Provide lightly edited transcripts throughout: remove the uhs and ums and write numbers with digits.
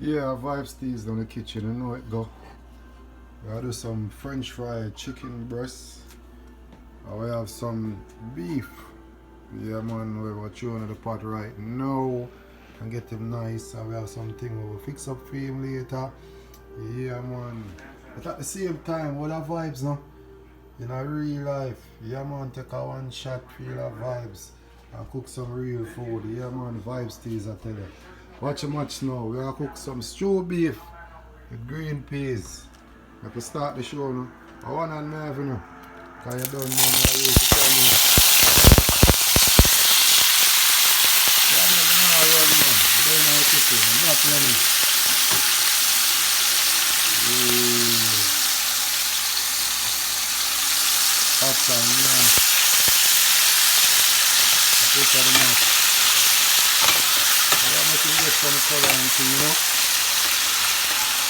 Yeah, vibes these down the kitchen, you know it go. We do some French fried chicken breasts. And we have some beef. Yeah man, we're throwing in the pot right now and get him nice, and we have something we will fix up for him later. Yeah man. But at the same time, what are vibes now? In a real life, yeah man, take a one shot, feel of vibes and cook some real food. Yeah man, vibes teas I tell you. Watch a match now. We're gonna cook some stew beef with green peas. I can start the show now. I want to know, you know. Cause you don't know me, I used to tell me. Yeah, man, I run now. I don't know how to cook. I'm not running. Ooh. Hot and nice. I put on the mouth. I'm making get some color and thing, you know.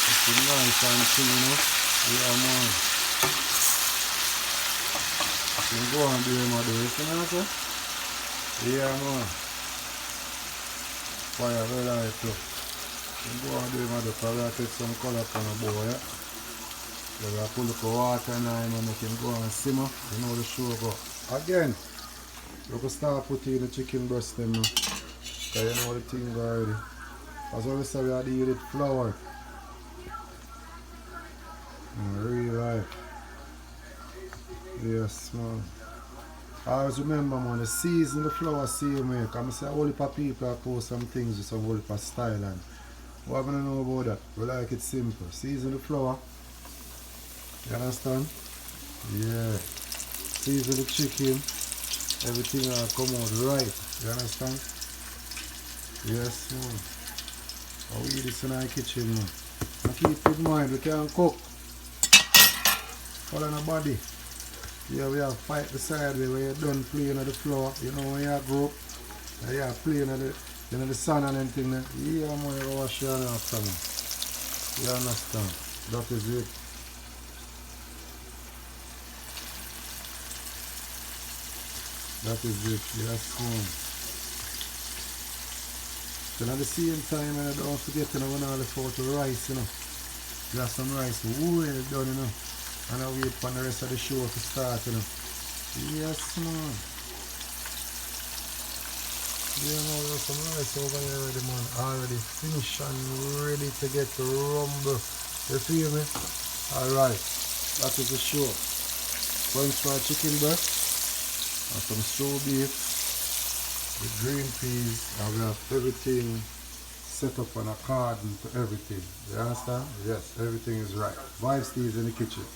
It's nice and thing, you know. Yeah, man. You can go and do my days, you know, sir? Yeah, man. Fire very light too. You can go and do my days, I take some color from the bowl, yeah? So I put the water in and make him go and simmer. You know the show go. Again, you can start putting the chicken breast in now. Because you know the thing already. As well as we are dealing with flour. In real life. Yes, man. I always remember, man, the season the flour same way. Because I say all the people post some things with some whole style. And what I know about that? We like it simple. Season the flour. You understand? Yeah. Season the chicken. Everything will come out right. You understand? Yes, man. We eat this in our kitchen, man. And keep in mind, we can cook. All in the body. Yeah, we have fight beside way where you done playing on the floor. You know when you grow up, and you are playing on the sun and anything. Yeah, man, you wash your hands after me. You understand? That is it. That is it. Yes, man. Then at the same time, don't forget, you know, when I look forward to rice, you know. You have some rice well done, you know. And I wait for the rest of the show to start, you know. Yes, man. Yeah, man, there's some rice over here already, man. Already finished and ready to get to rumble. You feel me? Alright. That is the show. French fried chicken breast and some stew beef with green peas, and we have everything set up on according to everything. You understand? Yes, everything is right. Vibes teas in the kitchen.